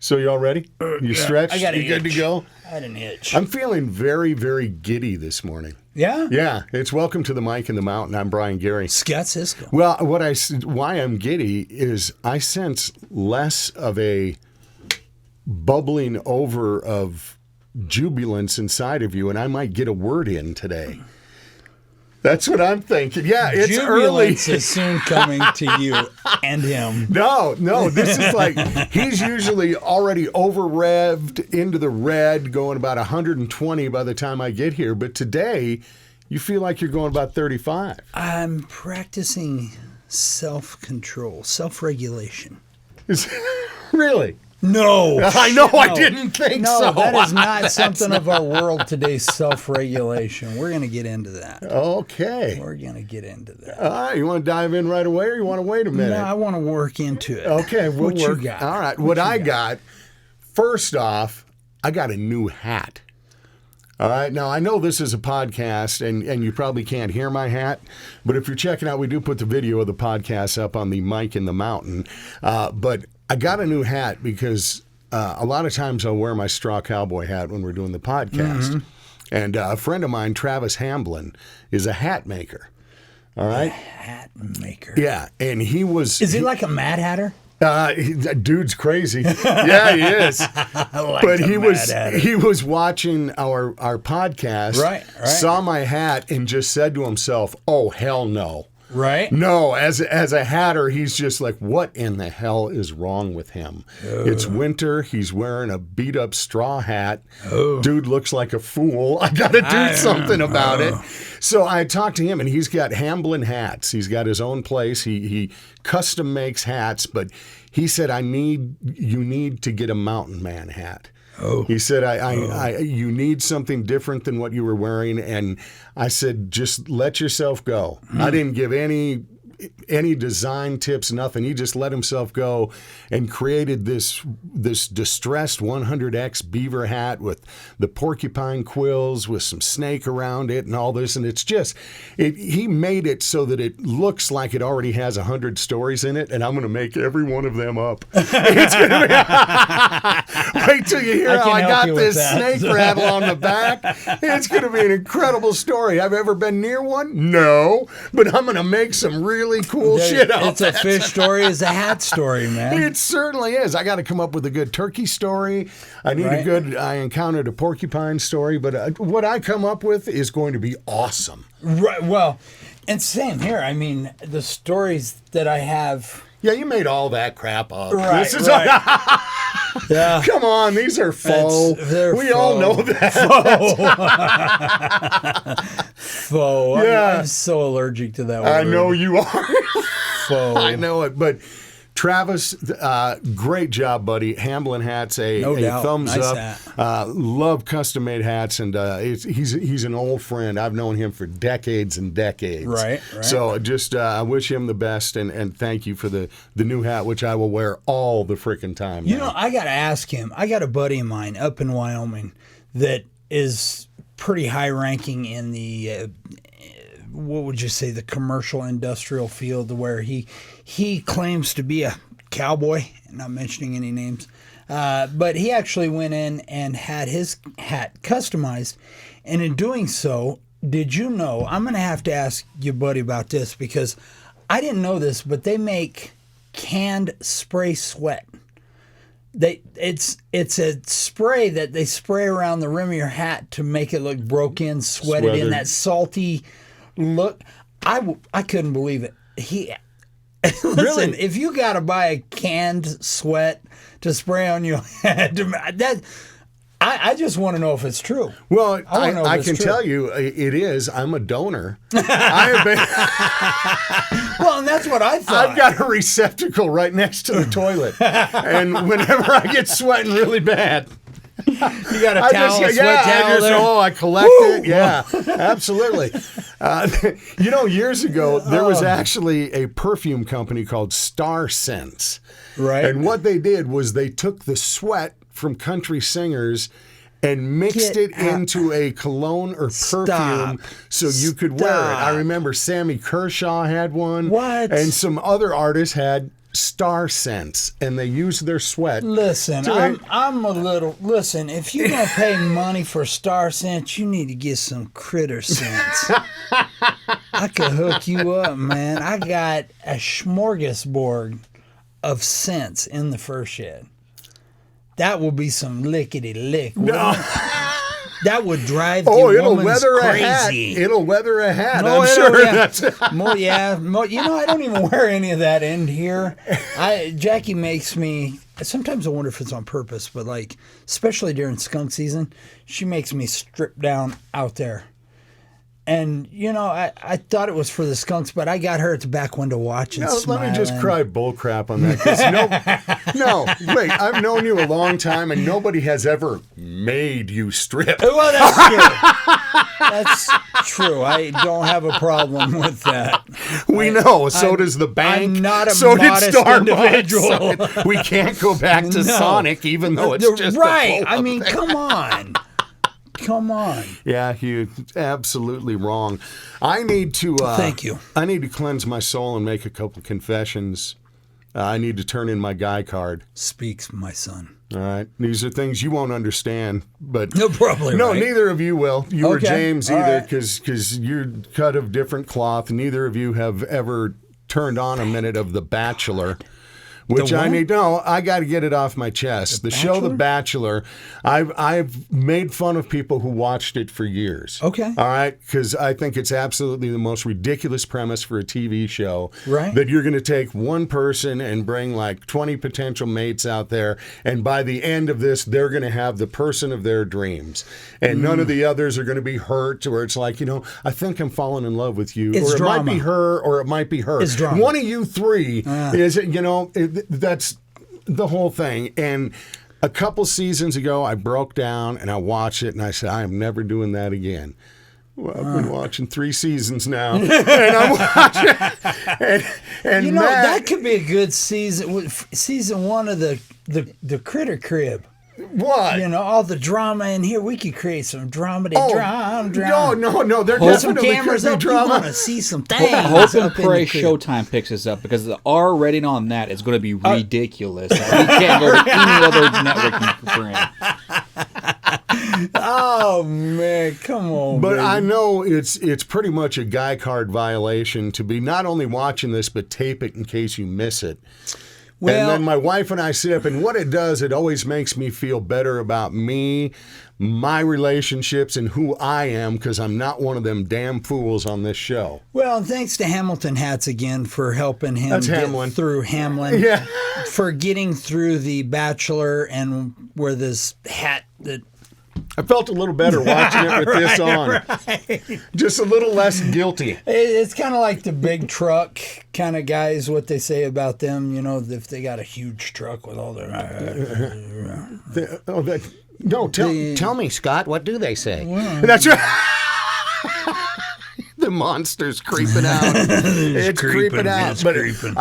So you all ready? You stretched? I got You good to go? I had an itch. I'm feeling very, very giddy this morning. Yeah? Yeah. It's Welcome to the Mike and the Mountain. I'm Brian Gary. Scott Cisco. Well, why I'm giddy is I sense less of a bubbling over of jubilance inside of you, and I might get a word in today. That's what I'm thinking. Yeah, it's Jubilance early. is soon coming to you and him. No, this is like, he's usually already over-revved into the red, going about 120 by the time I get here. But today, you feel like you're going about 35. I'm practicing self-control, self-regulation. Really? No. I know, I didn't think so. No, that is not something of our world today, self-regulation. We're going to get into that. Okay. We're going to get into that. All right, you want to dive in right away or you want to wait a minute? No, I want to work into it. Okay, we'll what work. You got? All right, what I got, first off, I got a new hat. All right, now I know this is a podcast and you probably can't hear my hat, but if you're checking out, we do put the video of the podcast up on the Mike in the Mountain. But I got a new hat because a lot of times I'll wear my straw cowboy hat when we're doing the podcast. Mm-hmm. And a friend of mine, Travis Hamblin, is a hat maker. All right? A hat maker. Yeah, and he was... Is he like a Mad Hatter? Dude's crazy. Yeah, he is. But he was watching our podcast, right. Saw my hat and just said to himself, "Oh, hell no." Right? No, as a hatter, he's just like, what in the hell is wrong with him? It's winter. He's wearing a beat-up straw hat. Dude looks like a fool. I got to do something about it. So I talked to him, and he's got Hamblin hats. He's got his own place. He custom makes hats, but he said, you need to get a Mountain Man hat. He said, you need something different than what you were wearing. And I said, just let yourself go. I didn't give any design tips, nothing. He just let himself go and created this distressed 100X beaver hat with the porcupine quills with some snake around it and all this. And it's just, he made it so that it looks like it already has 100 stories in it. And I'm going to make every one of them up. It's gonna be, wait till you hear how I got this snake rattle on the back. It's going to be an incredible story. Have you ever been near one? No. But I'm going to make some really cool shit out. It's a fish story, it's a hat story, man. It certainly is. I got to come up with a good turkey story. I need I encountered a porcupine story, but what I come up with is going to be awesome. Right. Well, and same here. I mean, the stories that I have. Yeah, you made all that crap up. Right. Yeah. Come on, these are faux. We all know that. Faux. Yeah. I'm so allergic to that word. I know you are. Faux. I know it, but Travis, great job, buddy. Hamblin hats, no doubt. Thumbs nice up. Love custom made hats, and he's an old friend. I've known him for decades and decades. Right. So just I wish him the best, and thank you for the new hat, which I will wear all the freaking time. You know, I got to ask him. I got a buddy of mine up in Wyoming that is pretty high ranking in the what would you say, the commercial industrial field, where he claims to be a cowboy, not mentioning any names, but he actually went in and had his hat customized, and in doing so, did you know, I'm going to have to ask you, buddy, about this, because I didn't know this, but they make canned spray sweat. It's a spray that they spray around the rim of your hat to make it look broken, sweated in, that salty look. I couldn't believe it. Listen, Really? if you got to buy a canned sweat to spray on your head, I just want to know if it's true. Well, I can true. tell you it is. I'm a donor. I have been. Well, and that's what I thought. I've got a receptacle right next to the toilet, and whenever I get sweating really bad, you got a towel, a sweat towel there. I collect it. Yeah, absolutely. Years ago, there was actually a perfume company called Star Scents. Right. And what they did was they took the sweat from country singers and mixed it into a cologne or perfume so you could wear it. I remember Sammy Kershaw had one. What? And some other artists had star scents, and they use their sweat. Listen, I'm a little. Listen, if you're gonna pay money for star scents, you need to get some critter scents. I could hook you up, man. I got a smorgasbord of scents in the fur shed. That will be some lickety lick. No. That would drive the it'll woman's weather crazy. a hat. It'll weather a hat. No, I'm sure. Yeah. That's You know, I don't even wear any of that in here. Jackie makes me. Sometimes I wonder if it's on purpose, but like, especially during skunk season, she makes me strip down out there. And, you know, I thought it was for the skunks, but I got her at the back window watching, smiling. Let me just cry bullcrap on that. 'Cause wait, I've known you a long time, and nobody has ever made you strip. Well, that's true. That's true. I don't have a problem with that. We know. So does the bank. I'm not a so modest did Starbucks. individual. So we can't go back to Sonic, even though it's just right. I mean, come on. Come on. Yeah, you're absolutely wrong. I need to. Thank you. I need to cleanse my soul and make a couple confessions. I need to turn in my guy card. Speaks, my son. All right. These are things you won't understand, but no, probably no, right. Neither of you will. You or Okay. James All either, right. because you're cut of different cloth. Neither of you have ever turned on a minute of The Bachelor. Which I need. No, I got to get it off my chest. The show, The Bachelor. I've made fun of people who watched it for years. Okay. All right, because I think it's absolutely the most ridiculous premise for a TV show. Right. That you're going to take one person and bring like 20 potential mates out there, and by the end of this, they're going to have the person of their dreams, and none of the others are going to be hurt. Or it's like, I think I'm falling in love with you, It's or drama. it might be her, or it might be her. It's drama. One of you three is, that's the whole thing. And a couple seasons ago, I broke down and I watched it and I said, I am never doing that again. Well, I've been watching 3 seasons now, and I'm watching. And Matt, that could be a good season. Season 1 of the Critter Crib. What? All the drama in here. We could create some drama. No. There Put some definitely cameras could be up. We drama. want to see some things. Hope and up in pray the crib. Showtime picks this up, because the R rating on that is going to be ridiculous. We can't go to any other network for him. Oh man, come on! But baby. I know it's pretty much a guy card violation to be not only watching this, but tape it in case you miss it. Well, and then my wife and I sit up, and what it does, it always makes me feel better about me, my relationships, and who I am, because I'm not one of them damn fools on this show. Well, and thanks to Hamilton Hats again for helping him That's get Hamlin. through Hamlin. Yeah. For getting through The Bachelor and where this hat that. I felt a little better watching it with this on. Right. Just a little less guilty. It's kind of like the big truck kind of guys, what they say about them, if they got a huge truck with all their... Tell me, Scott, what do they say? That's right. The monster's creeping out. It's creeping out. It's But creeping.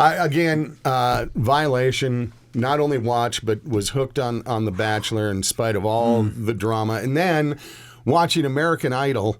violation. Not only watched, but was hooked on The Bachelor in spite of all the drama. And then watching American Idol,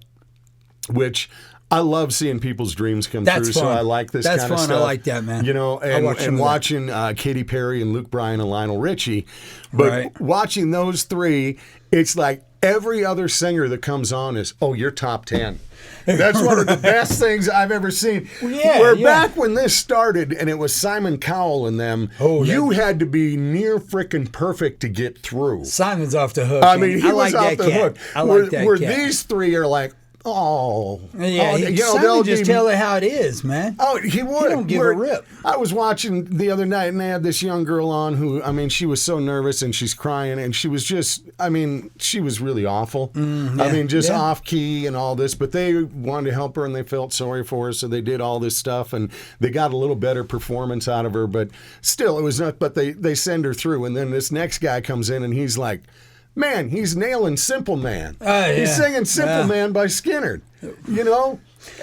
which I love seeing people's dreams come through. Fun. So I like this That's kind of fun. stuff. I like that, man. And watching Katy Perry and Luke Bryan and Lionel Richie. But watching those three, it's like every other singer that comes on is, you're top 10. That's one of the best things I've ever seen. Back when this started and it was Simon Cowell and them, you had to be near frickin' perfect to get through. Simon's off the hook. I mean, he was like off the hook. I like that where cat. These three are like, Simon just tell it how it is, man. He would. He don't give a rip. I was watching the other night, and they had this young girl on who, she was so nervous, and she's crying, and she was just, she was really awful. Off key and all this, but they wanted to help her, and they felt sorry for her, so they did all this stuff, and they got a little better performance out of her, but still, it was not, but they send her through, and then this next guy comes in, and he's like, man, he's nailing Simple Man. He's singing Simple Man by Skinner,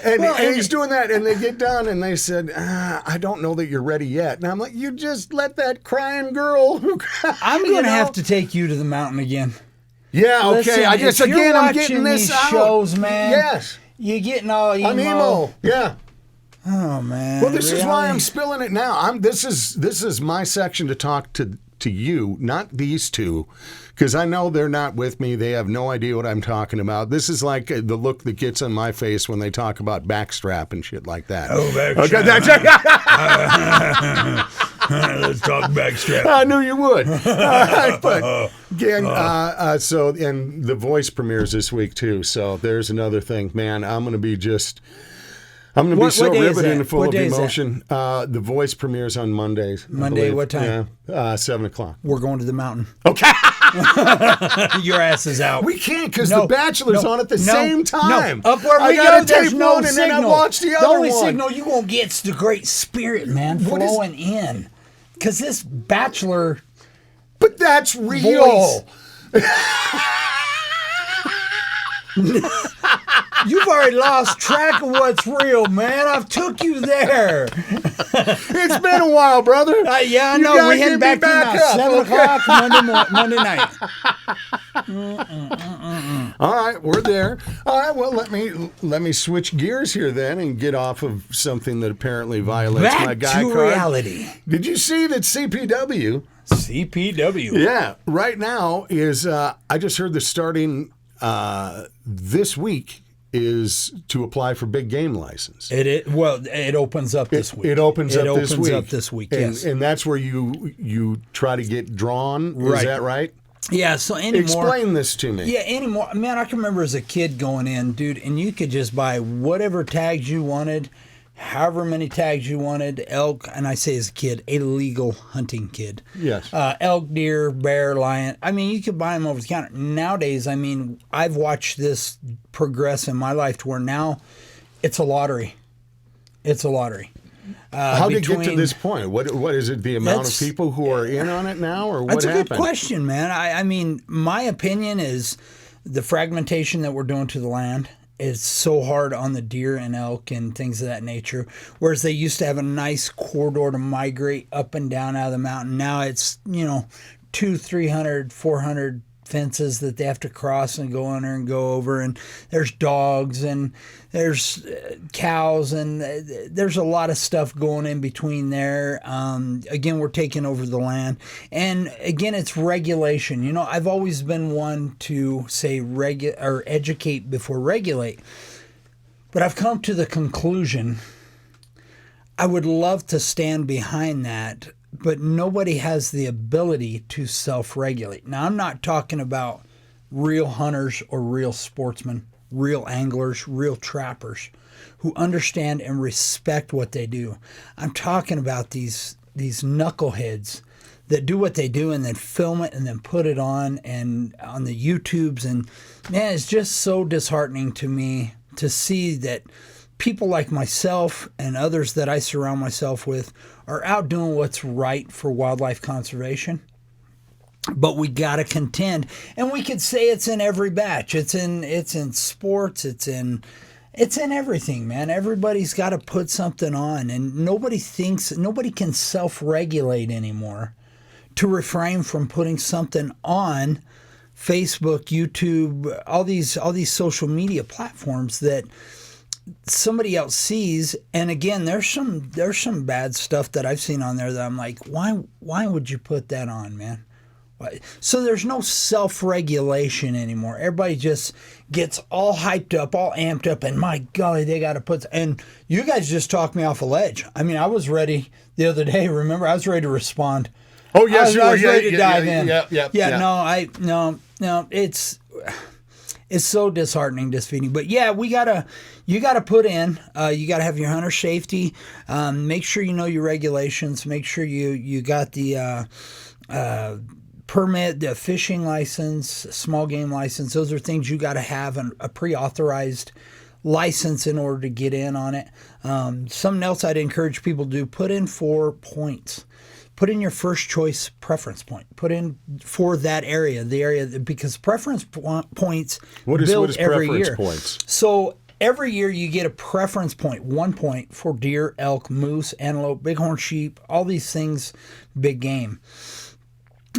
And he's doing that, and they get done, and they said, I don't know that you're ready yet. And I'm like, you just let that crying girl who I'm going to have to take you to the mountain again. Yeah, okay. Listen, I'm getting this these out. shows, man. Yes. You're getting all emo. I'm emo. Yeah. Oh man. Well, this is why I'm spilling it now. This is my section to talk to you, not these two, because I know they're not with me. They have no idea what I'm talking about. This is like the look that gets on my face when they talk about backstrap and shit like that. Oh, backstrap. Okay, Let's talk backstrap. I knew you would. But again, so and The Voice premieres this week too. So there's another thing, man. I'm going to be so riveted and full of emotion. The Voice premieres on Mondays. Monday, what time? 7:00. We're going to the mountain. Okay. Your ass is out. We can't because The Bachelor's on at the same time. No. Up where we gotta go, there's tape no one signal. and then I watch the other only one. signal you're going to get is the Great Spirit, man, flowing in. Because this Bachelor... But that's real. You've already lost track of what's real, man. I've took you there. It's been a while, brother. Yeah, I know. We're heading back to now. 7 o'clock Monday night. All right, we're there. All right, well, let me switch gears here then and get off of something that apparently violates my guy Back to card. reality. Did you see that CPW? CPW. Right now is I just heard they're starting this week is to apply for big game license. It opens up this week. It opens up this week. And, Yes. and that's where you try to get drawn. Right. Is that right? Yeah, so anymore... Explain this to me. Yeah, anymore... Man, I can remember as a kid going in, dude, and you could just buy whatever tags you wanted, however many tags you wanted, elk, and I say as a kid, a legal hunting kid. Yes. Elk, deer, bear, lion. I mean, you could buy them over the counter. Nowadays, I mean, I've watched this progress in my life to where now it's a lottery. It's a lottery. How did it get to this point? What is it? The amount of people who are in on it now, or what That's happened? a good question, man. I mean, my opinion is the fragmentation that we're doing to the land is so hard on the deer and elk and things of that nature. Whereas they used to have a nice corridor to migrate up and down out of the mountain. Now it's 200, 300, 400 fences that they have to cross and go under and go over, and there's dogs and there's cows and there's a lot of stuff going in between there. Again, we're taking over the land, and again, it's regulation. I've always been one to say educate before regulate, but I've come to the conclusion I would love to stand behind that, but nobody has the ability to self-regulate. Now, I'm not talking about real hunters or real sportsmen, real anglers, real trappers who understand and respect what they do. I'm talking about these knuckleheads that do what they do and then film it and then put it on and on the YouTubes. And man, it's just so disheartening to me to see that people like myself and others that I surround myself with are out doing what's right for wildlife conservation. But we got to contend, and we could say it's in every batch. It's in sports. It's in everything, man. Everybody's got to put something on, and nobody can self-regulate anymore to refrain from putting something on Facebook, YouTube, all these social media platforms that somebody else sees. And again, there's some bad stuff that I've seen on there that I'm like, why would you put that on, man? So there's no self-regulation anymore. Everybody just gets all hyped up, all amped up, and my golly, they got to put... And you guys just talked me off a ledge. I mean, I was ready the other day. Remember, I was ready to respond. Oh, yes, I was ready to dive in. Yeah. No, it's so disheartening, disfeating. But yeah, you gotta put in. You gotta have your hunter safety. Make sure you know your regulations. Make sure you got the permit, the fishing license, small game license. Those are things you got to have a pre-authorized license in order to get in on it. Something else I'd encourage people to do: put in 4 points. Put in your first choice preference point. Put in for that area, because preference points build every year. Points? So every year you get a preference point, 1 point for deer, elk, moose, antelope, bighorn sheep, all these things, big game.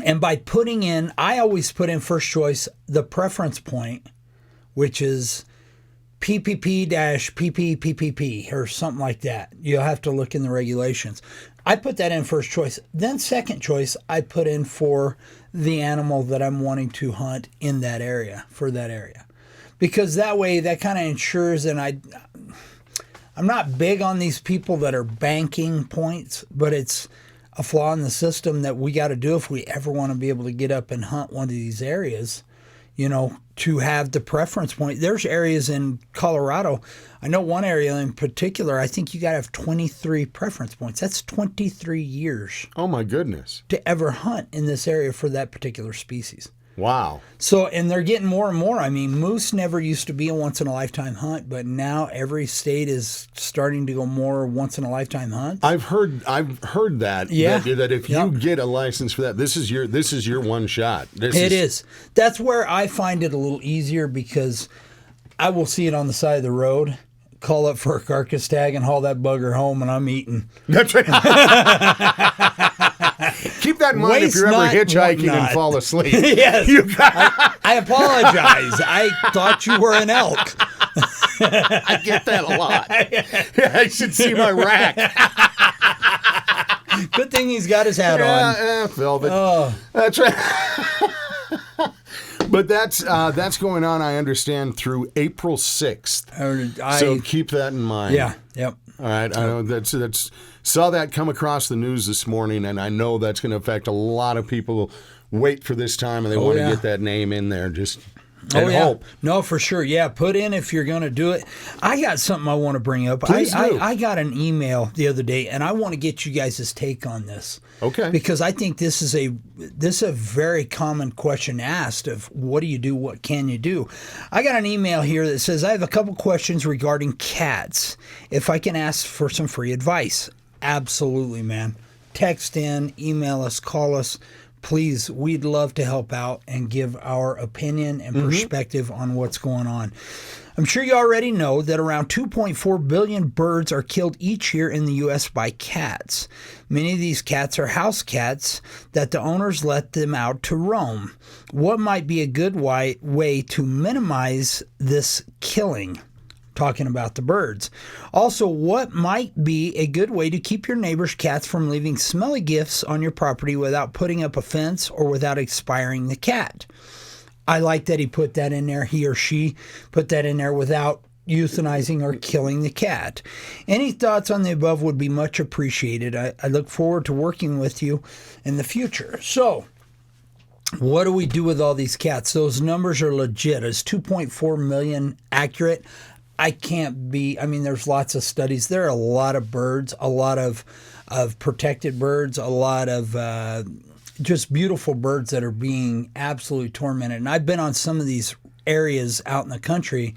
And by putting in, I always put in first choice the preference point, which is PPP-PPPPP or something like that. You'll have to look in the regulations. I put that in first choice. Then second choice, I put in for the animal that I'm wanting to hunt in that area, for that area. Because that way, that kind of ensures, and I'm not big on these people that are banking points, but it's a flaw in the system that we got to do if we ever want to be able to get up and hunt one of these areas, to have the preference point. There's areas in Colorado. I know one area in particular, I think you got to have 23 preference points. That's 23 years. Oh, my goodness. To ever hunt in this area for that particular species. Wow. So, and they're getting more and more. I mean, moose never used to be a once-in-a-lifetime hunt, but now every state is starting to go more once-in-a-lifetime hunts. I've heard that. Yeah. That if you get a license for that, this is your one shot. It is. That's where I find it a little easier because I will see it on the side of the road, call up for a carcass tag, and haul that bugger home, and I'm eating. That's right. Keep that in mind if you're ever hitchhiking and fall asleep. Yes. I apologize. I thought you were an elk. I get that a lot. Yeah, I should see my rack. Good thing he's got his hat on. Yeah, velvet. Oh. That's right. But that's going on, I understand, through April 6th. So keep that in mind. Yeah. Yep. All right. I know that's saw that come across the news this morning, and I know that's going to affect a lot of people. Wait for this time, and they want to get that name in there. Just hope. No, for sure. Yeah, put in if you're going to do it. I got something I want to bring up. Please do. I got an email the other day, and I want to get you guys' take on this. Okay. Because I think this is a very common question asked of what do you do, what can you do? I got an email here that says, I have a couple questions regarding cats. If I can ask for some free advice. Absolutely, man. Text in, email us, call us. Please, we'd love to help out and give our opinion and perspective on what's going on. I'm sure you already know that around 2.4 billion birds are killed each year in the U.S. by cats. Many of these cats are house cats that the owners let them out to roam. What might be a good way to minimize this killing? Talking about the birds. Also, what might be a good way to keep your neighbor's cats from leaving smelly gifts on your property without putting up a fence or without expiring the cat? I like that he put that in there, he or she put that in there without euthanizing or killing the cat. Any thoughts on the above would be much appreciated. I look forward to working with you in the future. So, what do we do with all these cats? Those numbers are legit. Is 2.4 million accurate? There's lots of studies. There are a lot of birds, a lot of protected birds, a lot of just beautiful birds that are being absolutely tormented. And I've been on some of these areas out in the country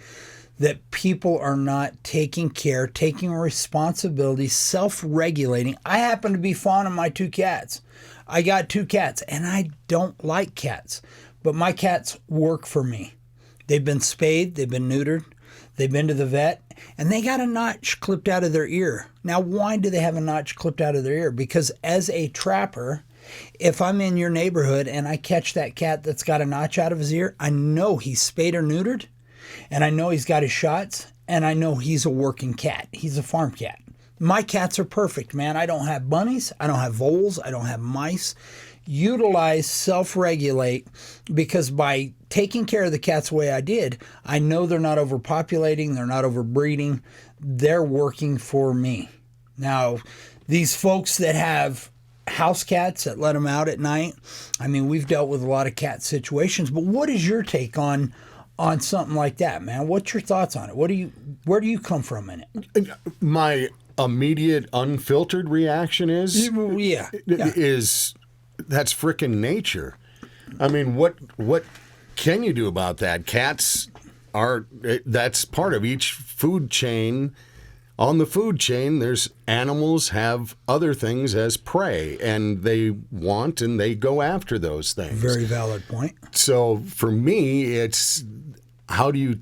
that people are not taking care, taking responsibility, self-regulating. I happen to be fond of my two cats. I got two cats, and I don't like cats, but my cats work for me. They've been spayed, they've been neutered. They've been to the vet, and they got a notch clipped out of their ear. Now, why do they have a notch clipped out of their ear? Because as a trapper, if I'm in your neighborhood and I catch that cat that's got a notch out of his ear, I know he's spayed or neutered, and I know he's got his shots, and I know he's a working cat. He's a farm cat. My cats are perfect, man. I don't have bunnies. I don't have voles. I don't have mice. Utilize, self-regulate, because by taking care of the cats the way I did, I know they're not overpopulating, they're not overbreeding, they're working for me. Now, these folks that have house cats that let them out at night, we've dealt with a lot of cat situations, but what is your take on something like that, man? What's your thoughts on it? Where do you come from in it? My immediate unfiltered reaction is that's frickin' nature. What can you do about that? Cats that's part of each food chain. On the food chain, there's animals have other things as prey, and they want and they go after those things. Very valid point. So for me, it's how do you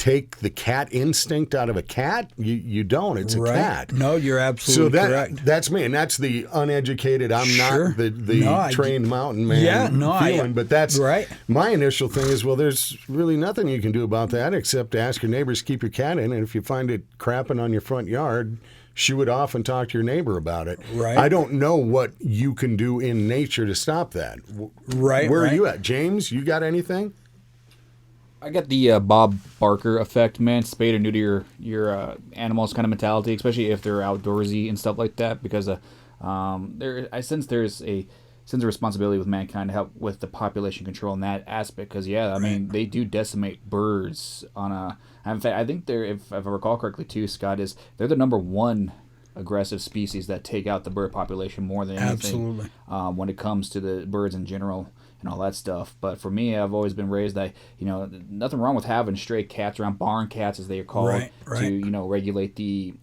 take the cat instinct out of a cat. You don't. It's a cat. No, you're absolutely correct. That's me, and that's the uneducated. I'm not the trained mountain man feeling. But that's my initial thing is, well, there's really nothing you can do about that except to ask your neighbors to keep your cat in, and if you find it crapping on your front yard, shoo it off and talk to your neighbor about it. Right. I don't know what you can do in nature to stop that. Right. Where are you at, James? You got anything? I got the Bob Barker effect, man. Spay or neuter your animals kind of mentality, especially if they're outdoorsy and stuff like that. Because I sense there's a sense of responsibility with mankind to help with the population control in that aspect. Because I mean they do decimate birds on a. In fact, I think they're, if I recall correctly, too, Scott, they're the number one aggressive species that take out the bird population more than anything. Absolutely. When it comes to the birds in general and all that stuff. But for me, I've always been raised that, nothing wrong with having stray cats around, barn cats as they are called, to, regulate the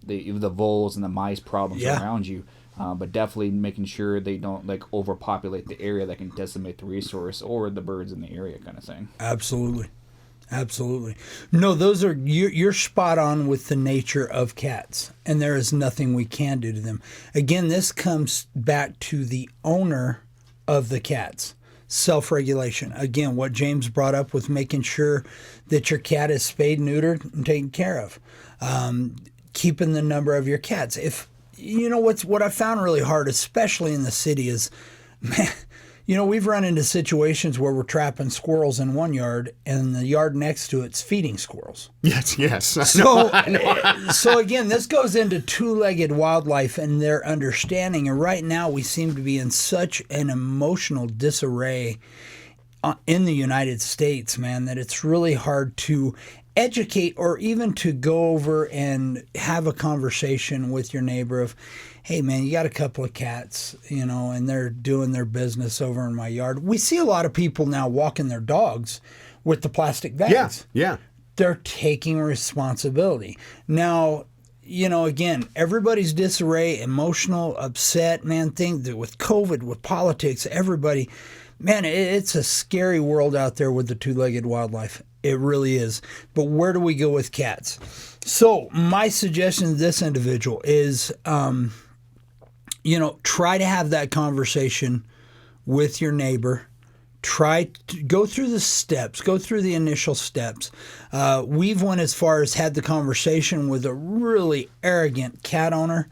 voles and the mice problems around you. But definitely making sure they don't overpopulate the area that can decimate the resource or the birds in the area kind of thing. Absolutely. No, you're spot on with the nature of cats, and there is nothing we can do to them. Again, this comes back to the owner of the cats. Self-regulation. Again, what James brought up with making sure that your cat is spayed, neutered, and taken care of. Keeping the number of your cats. If what I found really hard, especially in the city, is, man, we've run into situations where we're trapping squirrels in one yard and the yard next to it's feeding squirrels. Yes. So again, this goes into two-legged wildlife and their understanding. And right now we seem to be in such an emotional disarray in the United States, man, that it's really hard to educate or even to go over and have a conversation with your neighbor of, hey, man, you got a couple of cats, and they're doing their business over in my yard. We see a lot of people now walking their dogs with the plastic bags. Yeah. They're taking responsibility. Now, again, everybody's disarray, emotional, upset, man, with COVID, with politics, everybody. Man, it's a scary world out there with the two-legged wildlife. It really is. But where do we go with cats? So my suggestion to this individual is, try to have that conversation with your neighbor. Try to go through the steps. Go through the initial steps. We've went as far as had the conversation with a really arrogant cat owner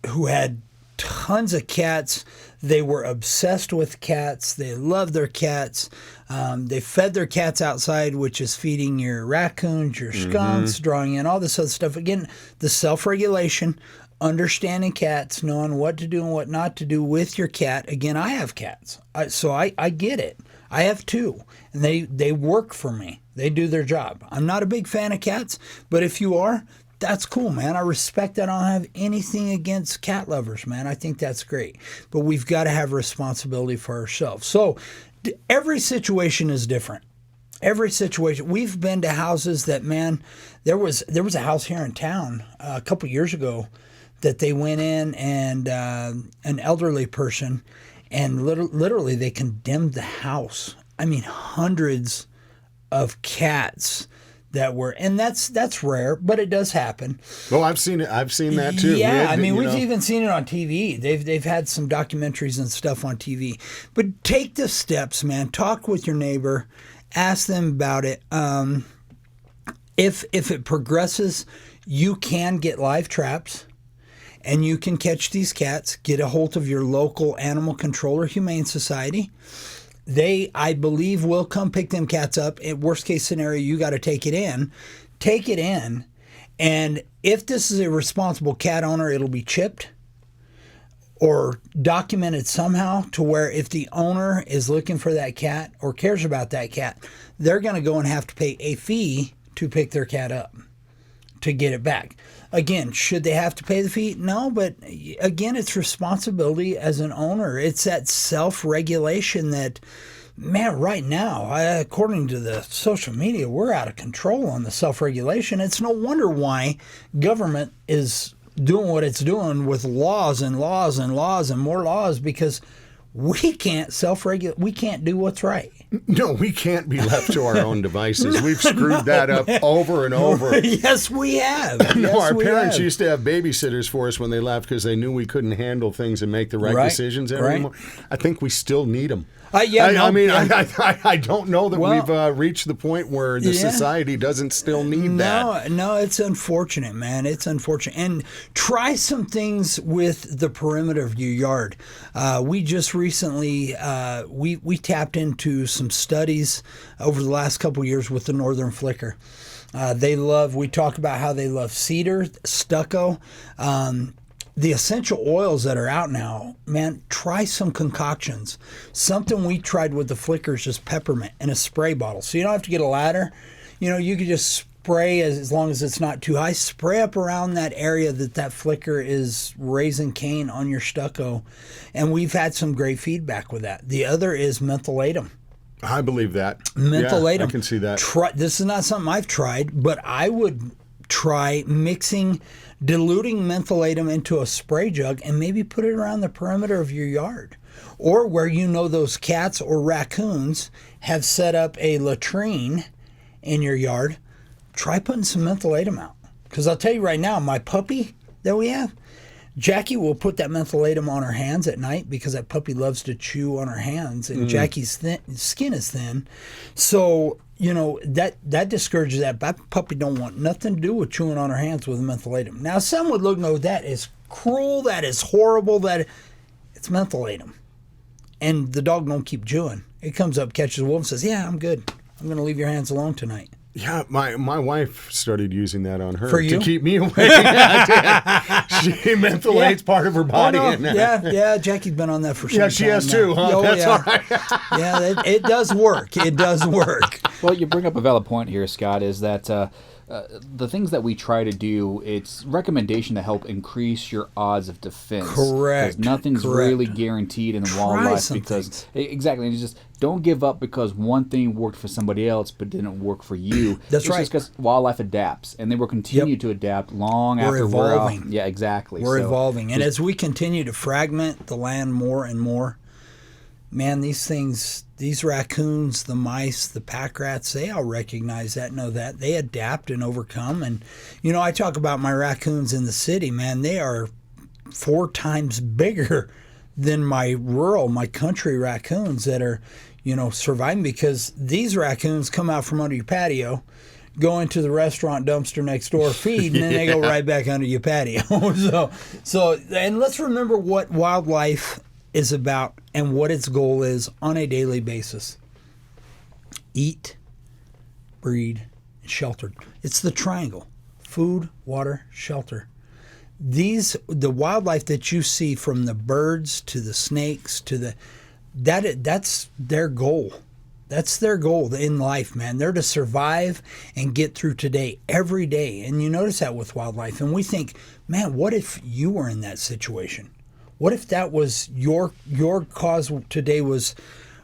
who had tons of cats. They were obsessed with cats. They loved their cats. They fed their cats outside, which is feeding your raccoons, your skunks, drawing in all this other stuff. Again, the self-regulation, understanding cats, knowing what to do and what not to do with your cat. Again, I have cats, so I get it. I have two, and they work for me. They do their job. I'm not a big fan of cats, but if you are, that's cool, man. I respect that. I don't have anything against cat lovers, man. I think that's great. But we've got to have responsibility for ourselves. So every situation is different. Every situation. We've been to houses that, man, there was a house here in town a couple years ago that they went in, and an elderly person, and literally they condemned the house. I mean, hundreds of cats that were, and that's rare, but it does happen. Well, I've seen it. I've seen that too. Yeah, we've even seen it on TV. They've had some documentaries and stuff on TV. But take the steps, man. Talk with your neighbor. Ask them about it. If it progresses, you can get live traps, and you can catch these cats. Get a hold of your local animal control or humane society. They, I believe, will come pick them cats up. In worst case scenario, you got to take it in. Take it in. And if this is a responsible cat owner, it'll be chipped or documented somehow to where if the owner is looking for that cat or cares about that cat, they're going to go and have to pay a fee to pick their cat up to get it back. Again, should they have to pay the fee? No, but again, it's responsibility as an owner. It's that self-regulation that, man, right now, according to the social media, we're out of control on the self-regulation. It's no wonder why government is doing what it's doing with laws and laws and laws and more laws, because we can't self-regulate. We can't do what's right. No, we can't be left to our own devices. We've screwed that up over and over. Yes, we have. No, Yes, our we parents have. used to have babysitters for us when they left because they knew we couldn't handle things and make the right Right, decisions right. anymore. I think we still need them. Yeah, no, I mean, yeah. I don't know that Well, we've reached the point where the yeah. society doesn't still need that. No, it's unfortunate, man. It's unfortunate. And try some things with the perimeter of your yard. We just recently we tapped into some studies over the last couple of years with the Northern Flicker. We talk about how they love cedar, stucco. The essential oils that are out now, man, try some concoctions. Something we tried with the Flicker is just peppermint in a spray bottle. So you don't have to get a ladder. You know, you could just spray as long as it's not too high. Spray up around that area that Flicker is raising cane on your stucco. And we've had some great feedback with that. The other is mentholatum. I believe that. Mentholatum. Yeah, I can see that. This is not something I've tried, but I would try diluting mentholatum into a spray jug and maybe put it around the perimeter of your yard. Or where you know those cats or raccoons have set up a latrine in your yard, try putting some mentholatum out. Because I'll tell you right now, my puppy that we have, Jackie will put that mentholatum on her hands at night because that puppy loves to chew on her hands, and Jackie's skin is thin. So, you know, that discourages that. That puppy don't want nothing to do with chewing on her hands with mentholatum. Now, some would look, no, that is cruel, that is horrible, it's mentholatum. And the dog don't keep chewing. It comes up, catches a wolf, and says, yeah, I'm good. I'm going to leave your hands alone tonight. Yeah, my wife started using that on her For you? to keep me away. She mentholates part of her body. Oh, in no. that. Yeah, Jackie's been on that for some time. Yeah, she has now. too, huh? Oh, That's yeah. all right. Yeah, it does work. It does work. Well, you bring up a valid point here, Scott, is that the things that we try to do, it's recommendation to help increase your odds of defense. Correct. Because nothing's Correct. really guaranteed in Try wildlife. some Because things. exactly, and it's just don't give up because one thing worked for somebody else but didn't work for you. That's it's right. Just because wildlife adapts, and they will continue to adapt long We're after evolving. we're off. Yeah, exactly. We're So, evolving. And as we continue to fragment the land more and more, man, these raccoons, the mice, the pack rats, they all recognize that, know that. They adapt and overcome. And, you know, I talk about my raccoons in the city, man, they are 4 times bigger than my country raccoons that are, you know, surviving, because these raccoons come out from under your patio, go into the restaurant dumpster next door, feed, and then they go right back under your patio. so, and let's remember what wildlife is about and what its goal is on a daily basis. Eat, breed, and shelter. It's the triangle. Food, water, shelter. The wildlife that you see, from the birds to the snakes to that's their goal. That's their goal in life, man. They're to survive and get through today, every day. And you notice that with wildlife. And we think, man, what if you were in that situation? What if that was your cause today was,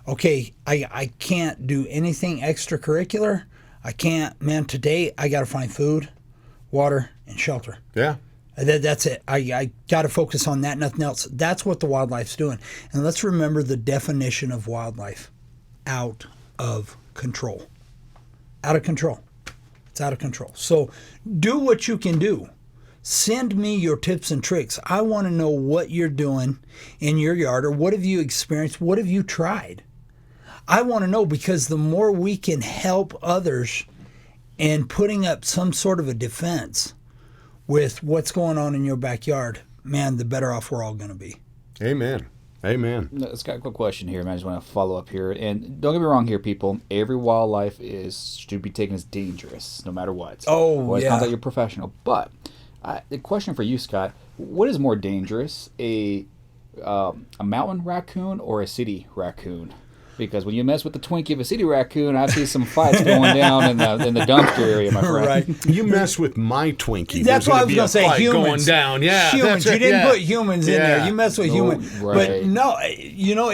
okay, I can't do anything extracurricular. I can't, man, today I got to find food, water, and shelter. Yeah. That's it. I got to focus on that, nothing else. That's what the wildlife's doing. And let's remember the definition of wildlife: out of control. Out of control. It's out of control. So do what you can do. Send me your tips and tricks. I want to know what you're doing in your yard, or what have you experienced? What have you tried? I want to know, because the more we can help others in putting up some sort of a defense with what's going on in your backyard, man, the better off we're all going to be. Amen. Amen. Scott, quick question here, man. I just want to follow up here. And don't get me wrong here, people. Every wildlife should be taken as dangerous, no matter what. Oh, well, it's yeah. not that you're professional. But the question for you, Scott, what is more dangerous, a mountain raccoon or a city raccoon? Because when you mess with the Twinkie of a city raccoon, I see some fights going down in the dumpster area, my friend. Right. You mess with my Twinkie. That's there's what I gonna was be going a to say. fight Humans. going down. Yeah. Humans. That's You didn't yeah. put humans in there. You mess with humans. right. But no, you know,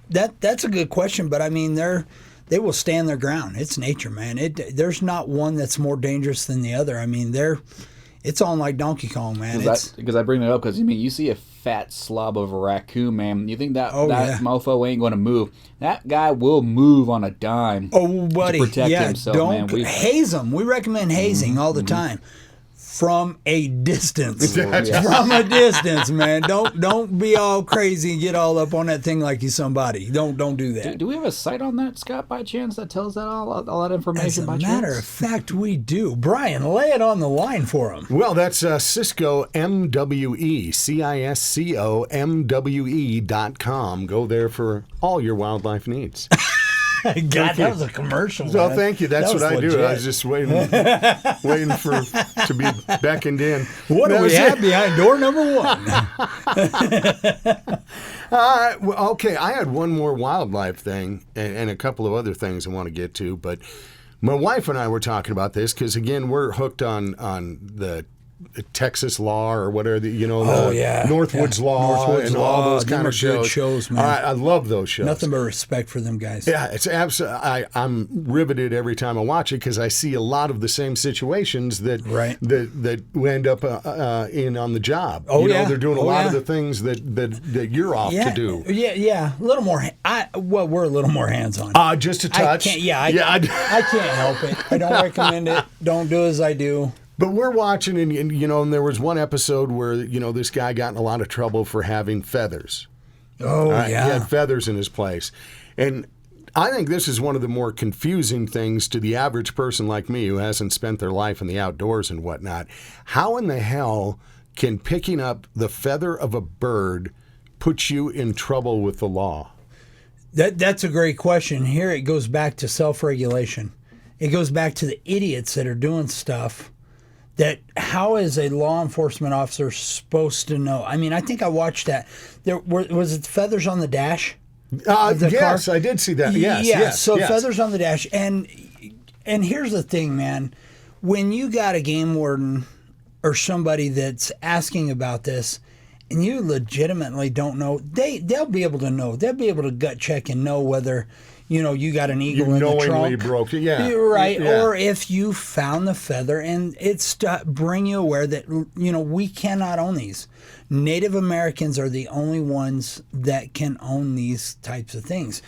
that's a good question. But I mean, they will stand their ground. It's nature, man. There's not one that's more dangerous than the other. I mean, it's on like Donkey Kong, man. Because I bring that up because, I mean, you see a fat slob of a raccoon, man. You think that yeah. mofo ain't going to move? That guy will move on a dime. Oh, buddy, to protect yeah, himself, don't man. haze them. We recommend hazing all the time. From a distance. From a distance, man. Don't be all crazy and get all up on that thing like you're somebody. Don't do that. Do we have a site on that, Scott, by chance, that tells that all that information? As a by matter chance? of fact, we do. Brian, lay it on the line for him. Well, that's CiscoMWE, CiscoMWE.com. Go there for all your wildlife needs. God, that was a commercial. So man. thank you. That's That what I was do. I legit. was just waiting to be beckoned in. What do we have behind door number 1? Well, okay, I had one more wildlife thing and a couple of other things I want to get to, but my wife and I were talking about this because, again, we're hooked on the Texas Law or whatever, Northwoods Law Northwoods and all Law. those Them kind are of good shows. shows, man. I love those shows. Nothing but respect for them guys. Yeah, it's absolutely. I'm riveted every time I watch it because I see a lot of the same situations that we end up in on the job. Oh, they're doing a lot of the things that you're off to do. Yeah. A little more. We're a little more hands on. Just a touch. I can't help it. I don't recommend it. Don't do as I do. But we're watching, and there was one episode where this guy got in a lot of trouble for having feathers. Oh, He had feathers in his place, and I think this is one of the more confusing things to the average person like me who hasn't spent their life in the outdoors and whatnot. How in the hell can picking up the feather of a bird put you in trouble with the law? That's a great question. Here it goes back to self-regulation. It goes back to the idiots that are doing stuff. That how is a law enforcement officer supposed to know? I mean, I think I watched that. Was it feathers on the dash? Yes, car? I did see that. Yes. So feathers on the dash, and here's the thing, man. When you got a game warden or somebody that's asking about this, and you legitimately don't know, they'll be able to know. They'll be able to gut check and know whether. You got an eagle in the trunk. You knowingly broke it, yeah. Right, yeah. Or if you found the feather, and it's to bring you aware that, we cannot own these. Native Americans are the only ones that can own these types of things.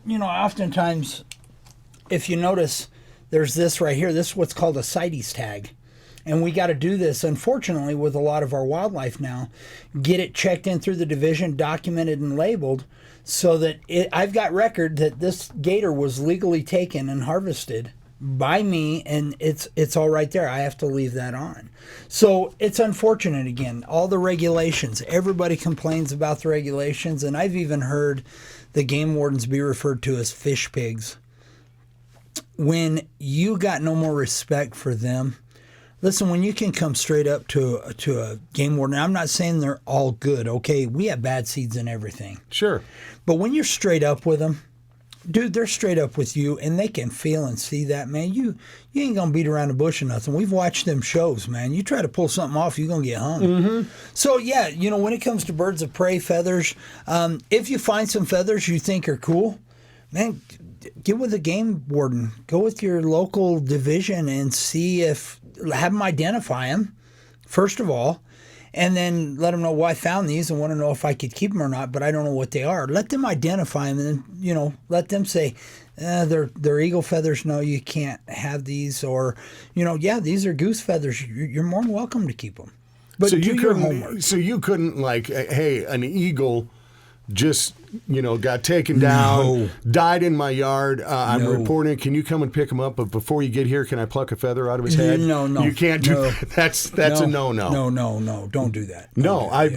Oftentimes, if you notice, there's this right here. This is what's called a CITES tag. And we got to do this, unfortunately, with a lot of our wildlife now. Get it checked in through the division, documented and labeled, so that I've got record that this gator was legally taken and harvested by me, and it's all right there. I have to leave that on. So it's unfortunate, again, all the regulations. Everybody complains about the regulations, and I've even heard the game wardens be referred to as fish pigs. When you got no more respect for them, listen, when you can come straight up to a game warden, I'm not saying they're all good, okay? We have bad seeds and everything. Sure. But when you're straight up with them, dude, they're straight up with you, and they can feel and see that, man. You ain't going to beat around the bush or nothing. We've watched them shows, man. You try to pull something off, you're going to get hung. Mm-hmm. So, yeah, when it comes to birds of prey, feathers, if you find some feathers you think are cool, man, get with a game warden. Go with your local division and have them identify them, first of all, and then let them know, I found these and want to know if I could keep them or not, but I don't know what they are. Let them identify them, and then, let them say, they're eagle feathers. No, you can't have these. Or, these are goose feathers. You're more than welcome to keep them. But so do your homework. So you couldn't, hey, an eagle just got taken down, died in my yard. I'm reporting. Can you come and pick him up? But before you get here, can I pluck a feather out of his head? No. You can't do that. That's a no-no. No. Don't do that.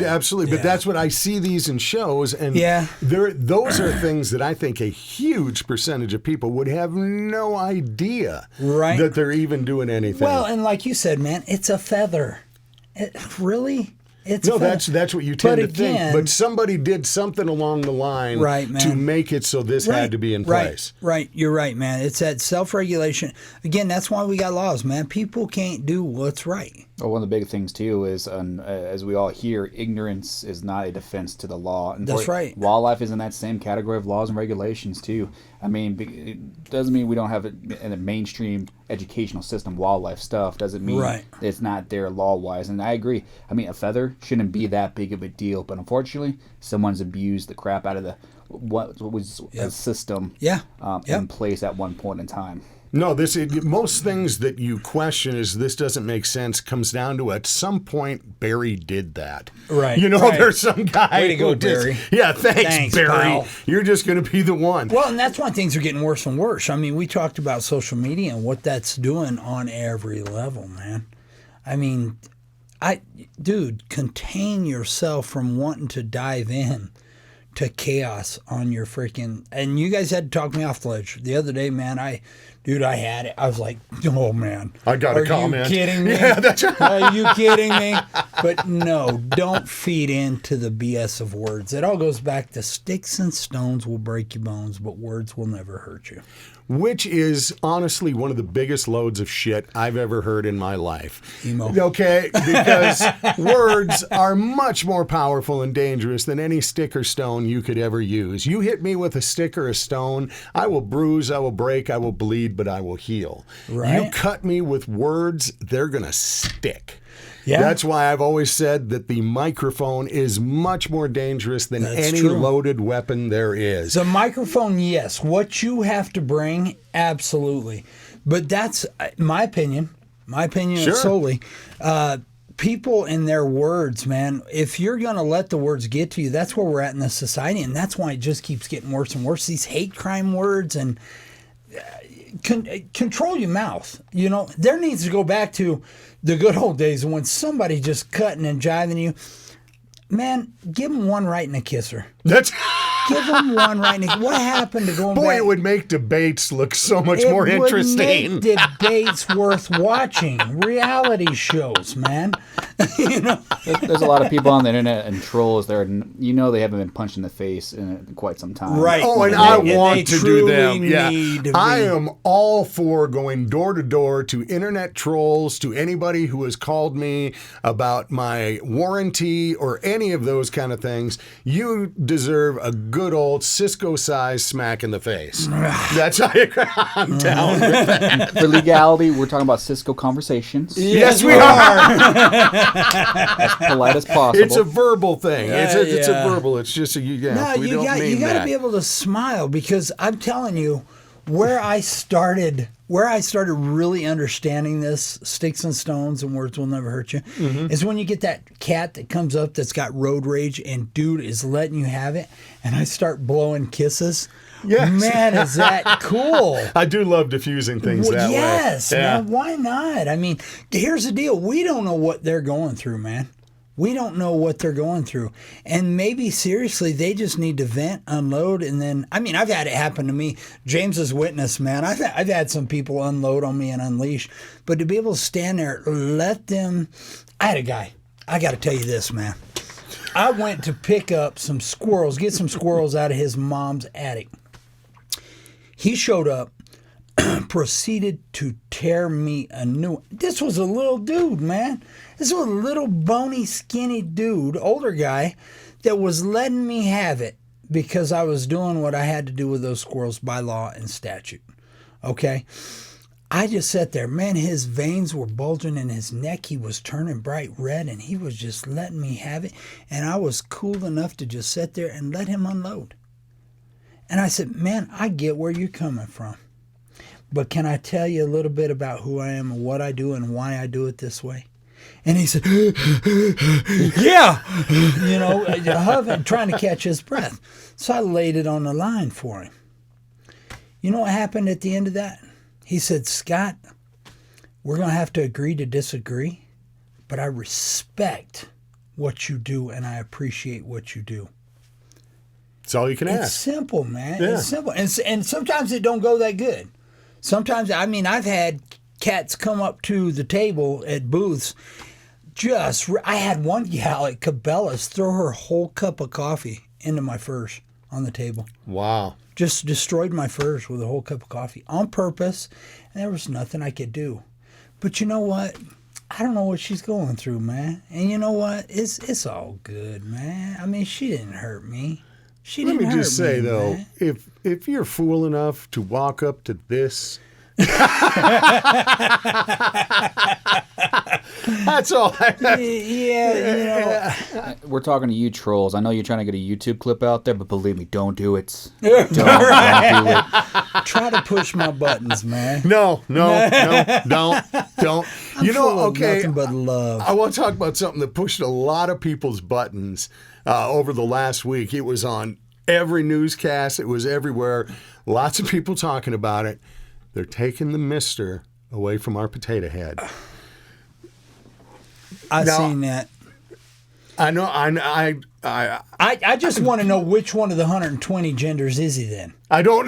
Absolutely. But that's what I see these in shows. And those are things that I think a huge percentage of people would have no idea that they're even doing anything. Well, and like you said, man, it's a feather. Really? That's what you tend to think. But somebody did something along the line to make it so this had to be in place. Right. You're right, man. It's that self-regulation. Again, that's why we got laws, man. People can't do what's right. Well, one of the big things, too, is, as we all hear, ignorance is not a defense to the law. And that's right. Wildlife is in that same category of laws and regulations, too. I mean, it doesn't mean we don't have it in a mainstream educational system, wildlife stuff, doesn't mean Right. it's not there law-wise. And I agree. I mean, a feather shouldn't be that big of a deal, but unfortunately, someone's abused the crap out of what was a system in place at one point in time. No, most things that you question is this doesn't make sense comes down to at some point Barry did that. Right. You know, right. There's some guy. Way to go, Barry. Yeah, thanks, Barry. Pal. You're just going to be the one. Well, and that's why things are getting worse and worse. I mean, we talked about social media and what that's doing on every level, man. I mean, dude, contain yourself from wanting to dive in to chaos on your freaking. And you guys had to talk me off the ledge the other day, man. I had it. I was like, oh man, I got a comment. Are you kidding me? Yeah, that's right. Are you kidding me? But no, don't feed into the BS of words. It all goes back to sticks and stones will break your bones, but words will never hurt you. Which is honestly one of the biggest loads of shit I've ever heard in my life. Emo. Okay, because words are much more powerful and dangerous than any stick or stone you could ever use. You hit me with a stick or a stone, I will bruise, I will break, I will bleed, but I will heal. Right. You cut me with words, they're going to stick. Yeah. That's why I've always said that the microphone is much more dangerous than any true. loaded weapon there is. The microphone, yes. What you have to bring, absolutely. But that's my opinion. My opinion Sure. solely. People in their words, man, if you're going to let the words get to you, that's where we're at in the society. And that's why it just keeps getting worse and worse. These hate crime words and control your mouth. You know, there needs to go back to the good old days when somebody just cutting and jiving you. Man, give them one right and a kisser. That's... Give them one right now. What happened to going Boy, back? it would make debates look so much more interesting. It would make debates worth watching. Reality shows, man. You know? There's a lot of people on the internet and trolls there, and you know they haven't been punched in the face in quite some time. Right. Oh, and I want to do them. Yeah. I am all for going door to door to internet trolls, to anybody who has called me about my warranty or any of those kind of things. You deserve a good old Cisco-sized smack in the face. That's how I'm down with that. For legality, we're talking about Cisco conversations. Yes, we are. As polite as possible. It's a verbal thing. It's a verbal. It's just we you don't got mean to that. be able to smile, because I'm telling you, where I started really understanding this, sticks and stones and words will never hurt you, is when you get that cat that comes up that's got road rage and dude is letting you have it, and I start blowing kisses. Yes. Man, is that cool? I do love diffusing things that way. Yes, Yeah. man, why not? I mean, here's the deal. We don't know what they're going through, man. We don't know what they're going through. And maybe, seriously, they just need to vent, unload, and then... I mean, I've had it happen to me. James is witness, man. I've had some people unload on me and unleash. But to be able to stand there, let them... I had a guy. I got to tell you this, man. I went to pick up some squirrels, get some squirrels out of his mom's attic. He showed up, proceeded to tear me a new one. This was a little dude, man. This was a little bony, skinny dude, older guy, that was letting me have it because I was doing what I had to do with those squirrels by law and statute. Okay? I just sat there. Man, his veins were bulging in his neck. He was turning bright red, and he was just letting me have it. And I was cool enough to just sit there and let him unload. And I said, man, I get where you're coming from. But can I tell you a little bit about who I am and what I do and why I do it this way? And he said, yeah, you know, huffing, trying to catch his breath. So I laid it on the line for him. You know what happened at the end of that? He said, Scott, we're going to have to agree to disagree, but I respect what you do and I appreciate what you do. That's all you can It's ask. simple, man. Yeah. It's simple. And sometimes it don't go that good. Sometimes, I mean, I've had cats come up to the table at booths. I had one gal at Cabela's throw her whole cup of coffee into my furs on the table. Wow. Just destroyed my furs with a whole cup of coffee on purpose. And there was nothing I could do. But you know what? I don't know what she's going through, man. And you know what? It's all good, man. I mean, she didn't hurt me. Let me just say, though, if you're fool enough to walk up to this That's all. Yeah, We're talking to you trolls. I know you're trying to get a YouTube clip out there, but believe me, don't do it. Don't do it. try to push my buttons, man. No, don't. I'm full of nothing but love. I want to talk about something that pushed a lot of people's buttons over the last week. It was on every newscast. It was everywhere. Lots of people talking about it. They're taking the mister away from our potato head. I've seen that. I know. I just want to know which one of the 120 genders is he then? I don't.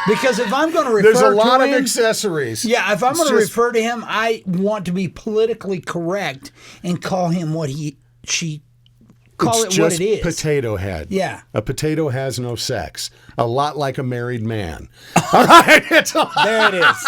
Because if I'm going to refer to him, there's a lot of accessories. Yeah, if I'm going to refer to him, I want to be politically correct and call him what she. Call it's it what just it is. Potato head. Yeah. A potato has no sex. A lot like a married man. All right. There it is.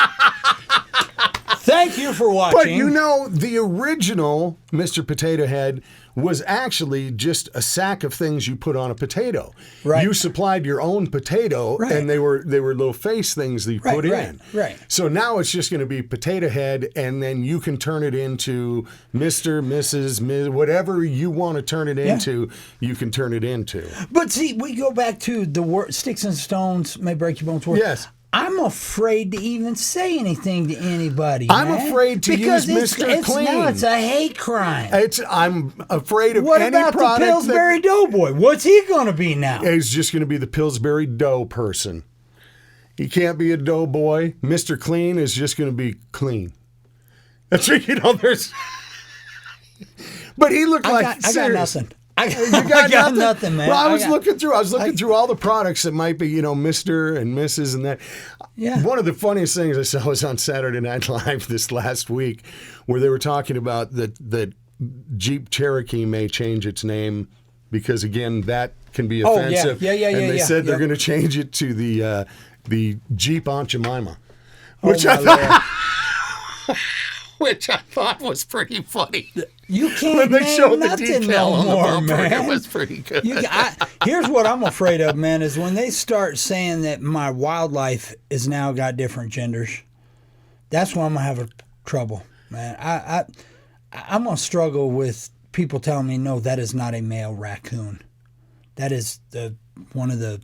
Thank you for watching. But you know, the original Mr. Potato Head was actually just a sack of things you put on a potato. Right. You supplied your own potato, Right. and they were little face things that you put in. Right. So now it's just going to be Potato Head, and then you can turn it into Mr., Mrs., Ms., whatever you want to turn it into, you can turn it into. But see, we go back to the word sticks and stones may break your bones. Yes. I'm afraid to even say anything to anybody. I'm man, afraid to because use Mr. Clean. Now it's a hate crime. I'm afraid of What any about the product Pillsbury Doughboy? What's he going to be now? He's just going to be the Pillsbury Dough person. He can't be a doughboy. Mr. Clean is just going to be clean. That's what, there's... But he looked I got nothing. I got nothing, man. Well, I was looking through all the products that might be, Mr. and Mrs. and that. Yeah. One of the funniest things I saw was on Saturday Night Live this last week, where they were talking about that Jeep Cherokee may change its name because, again, that can be offensive. Yeah. And they said they're going to change it to the Jeep Aunt Jemima, which which I thought was pretty funny. You can't when they showed the nothing detail no on the more, bumper, man. it was pretty good. Here's what I'm afraid of, man, is when they start saying that my wildlife is now got different genders. That's when I'm going to have trouble, man. I'm going to struggle with people telling me, no, that is not a male raccoon. That is one of the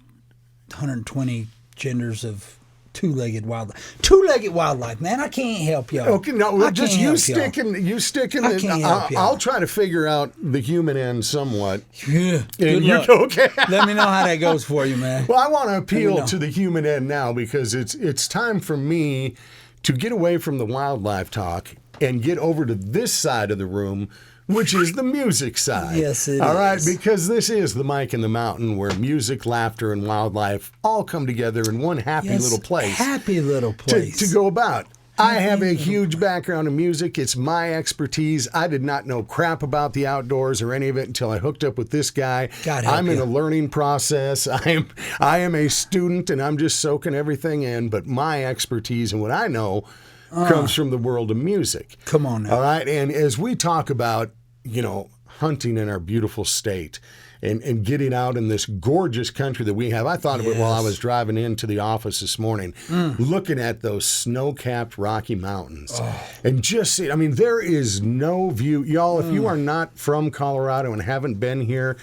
120 genders of two-legged wildlife. Two-legged wildlife, man. I can't help y'all. Okay, no, just you stick in the. I'll try to figure out the human end somewhat. Yeah. And you okay? Let me know how that goes for you, man. Well, I want to appeal to the human end now because it's time for me to get away from the wildlife talk and get over to this side of the room, which is the music side. Yes, it is. All right, because this is the Mike in the Mountain where music, laughter, and wildlife all come together in one happy little place. Happy little place. To go about. I have a huge background in music. It's my expertise. I did not know crap about the outdoors or any of it until I hooked up with this guy. God help I'm in you. a learning process. I am a student, and I'm just soaking everything in. But my expertise and what I know comes from the world of music. Come on now. All right, and as we talk about, hunting in our beautiful state and getting out in this gorgeous country that we have. I thought of it while I was driving into the office this morning, looking at those snow-capped Rocky Mountains. And just see, there is no view. Y'all, if you are not from Colorado and haven't been here,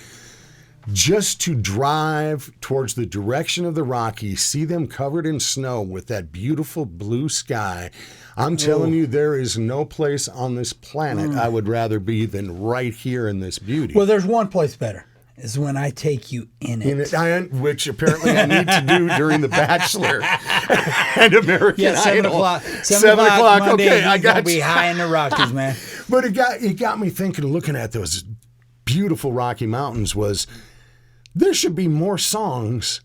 just to drive towards the direction of the Rockies, see them covered in snow with that beautiful blue sky. I'm telling you, there is no place on this planet I would rather be than right here in this beauty. Well, there's one place better. Is when I take you in it. Which apparently I need to do during The Bachelor and American Idol. 7 o'clock. 7 o'clock. Monday, Okay, I got to be you. high in the Rockies, man. But it got me thinking, looking at those beautiful Rocky Mountains, was there should be more songs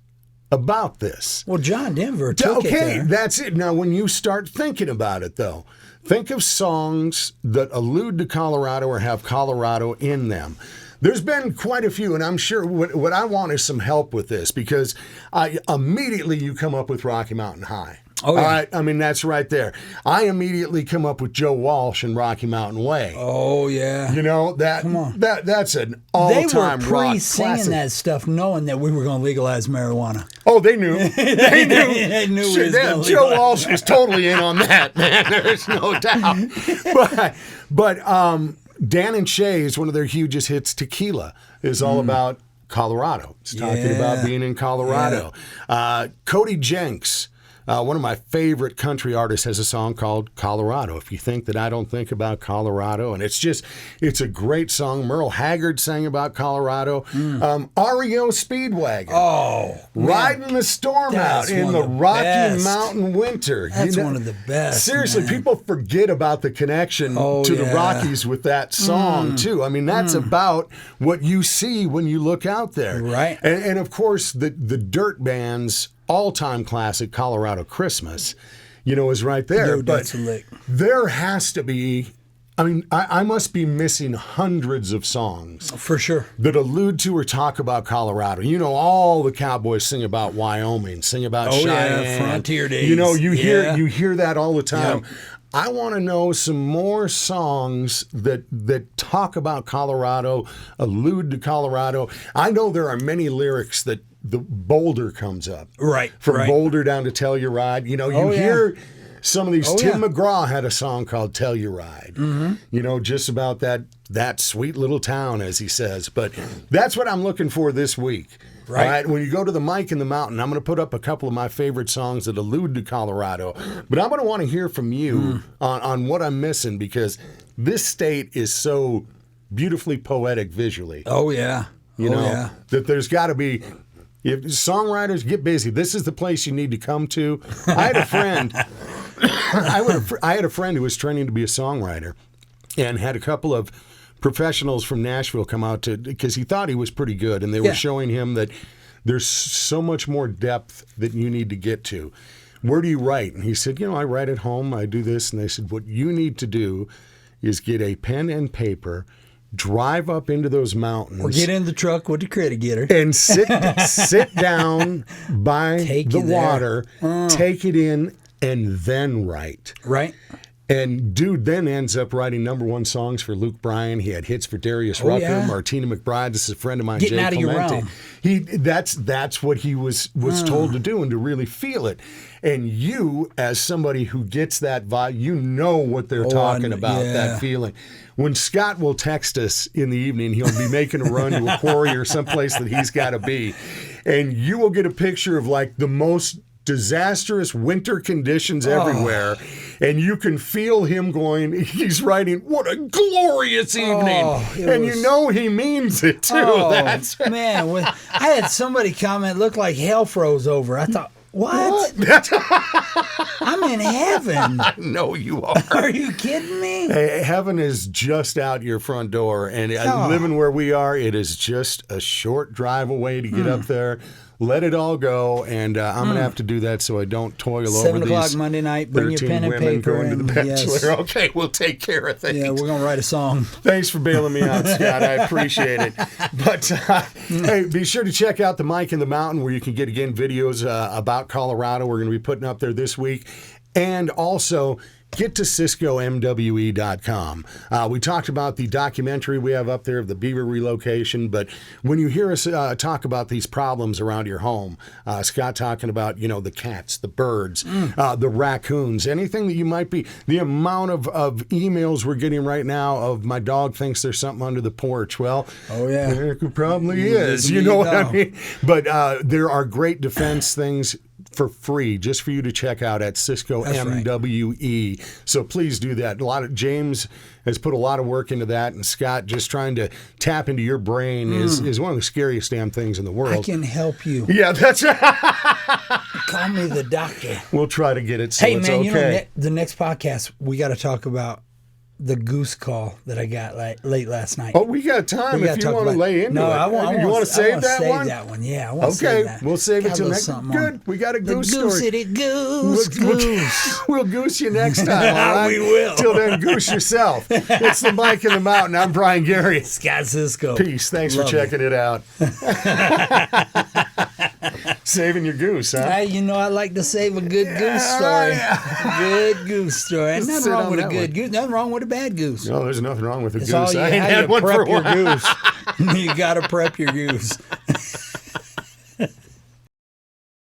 about this. Well, John Denver took it there. That's it. Now, when you start thinking about it, though, think of songs that allude to Colorado or have Colorado in them. There's been quite a few, and I'm sure what I want is some help with this, because immediately you come up with Rocky Mountain High. Oh, yeah. All right, I mean, that's right there. I immediately come up with Joe Walsh and Rocky Mountain Way. Oh, yeah. You know, Come on. that's an all-time They rock were pre-singing classic. that stuff knowing that we were going to legalize marijuana. Oh, they knew. They knew. They knew we was gonna Joe legalize Walsh was totally in on that, man. There's no doubt. But Dan and Shay's, one of their hugest hits, Tequila, is all about Colorado. It's talking about being in Colorado. Cody Jenks, one of my favorite country artists, has a song called Colorado. If you think that I don't think about Colorado, and it's a great song. Merle Haggard sang about Colorado. REO Speedwagon. Oh, Riding the storm That's out in one the of the Rocky best. Mountain winter. That's one of the best. Seriously, man. people forget about the connection Oh, to the yeah. Rockies with that song, too. I mean, that's about what you see when you look out there. Right. And of course, the Dirt Band's all-time classic, Colorado Christmas, is right there. No, but that's a lick. there has to be, I mean, I must be missing hundreds of songs For sure. that allude to or talk about Colorado. All the cowboys sing about Wyoming, sing about Cheyenne. Yeah, frontier days. You hear that all the time. Yep. I want to know some more songs that talk about Colorado, allude to Colorado. I know there are many lyrics that the Boulder comes up. Right. From right. Boulder down to Telluride. Hear some of these. Oh, Tim yeah. McGraw had a song called Telluride. Just about that sweet little town, as he says. But that's what I'm looking for this week. Right. All right. When you go to the Mike in the Mountain, I'm going to put up a couple of my favorite songs that allude to Colorado. But I'm going to want to hear from you on what I'm missing, because this state is so beautifully poetic visually. Oh, yeah. That there's got to be. If songwriters, get busy. This is the place you need to come to. I had a friend. I had a friend who was training to be a songwriter, and had a couple of professionals from Nashville come out because he thought he was pretty good, and they were showing him that there's so much more depth that you need to get to. Where do you write? And he said, I write at home. I do this. And they said, what you need to do is get a pen and paper, drive up into those mountains, Or get in the truck with the credit getter. and sit down by Take the you there. water, take it in, and then write. Right. And dude then ends up writing #1 songs for Luke Bryan. He had hits for Darius Rucker, yeah. Martina McBride. This is a friend of mine, Getting Jay out of your Clemente. realm. That's what he was told to do, and to really feel it. And you, as somebody who gets that vibe, you know what they're talking about, that feeling. When Scott will text us in the evening, he'll be making a run to a quarry or someplace that he's got to be, and you will get a picture of like the most disastrous winter conditions everywhere, and you can feel him going, he's writing, what a glorious evening, and you know he means it too. That's Man, I had somebody comment, looked like hell froze over. I thought, what? I'm in heaven. No, you are. Are you kidding me? Hey, heaven is just out your front door, and living where we are, it is just a short drive away to get up there. Let it all go, and I'm going to have to do that so I don't toil over 7 o'clock these Monday night, bring your 13 pen and women paper. going to the and, Bachelor. yes. Okay, we'll take care of things. Yeah, we're going to write a song. Thanks for bailing me out, Scott. I appreciate it. But hey, be sure to check out the Mike in the Mountain, where you can get, again, videos about Colorado. We're going to be putting up there this week. And also, get to CiscoMWE.com. We talked about the documentary we have up there of the beaver relocation, but when you hear us talk about these problems around your home, Scott talking about, the cats, the birds, the raccoons, anything that you might be, the amount of emails we're getting right now of my dog thinks there's something under the porch. Well, there probably is. You know what I mean? But there are great defense things for free, just for you to check out at CiscoMWE. Right. So please do that. James has put a lot of work into that, and Scott, just trying to tap into your brain is one of the scariest damn things in the world. I can help you. Yeah, that's right. Call me the doctor. We'll try to get it so hey, it's man, okay. the next podcast, we got to talk about the goose call that I got late last night. Oh, we got time if you want to lay into it. I want. You want to save that one? That one. Yeah, I want to save that. We'll save it Got a till little next. something Good. on We got a goose the goose story. it goose. We'll goose you next time. All right? We will. Till then, goose yourself. It's the Mike in the Mountain. I'm Brian Gary. Scott Cisco. Peace. Thanks for checking it out. Saving your goose, huh? Hey, I like to save a good goose story. Good goose story. Ain't nothing wrong with a good goose. Nothing wrong with a bad goose. No, there's nothing wrong with a It's goose. all I ain't had one prep for a your while. goose. You got to prep your goose.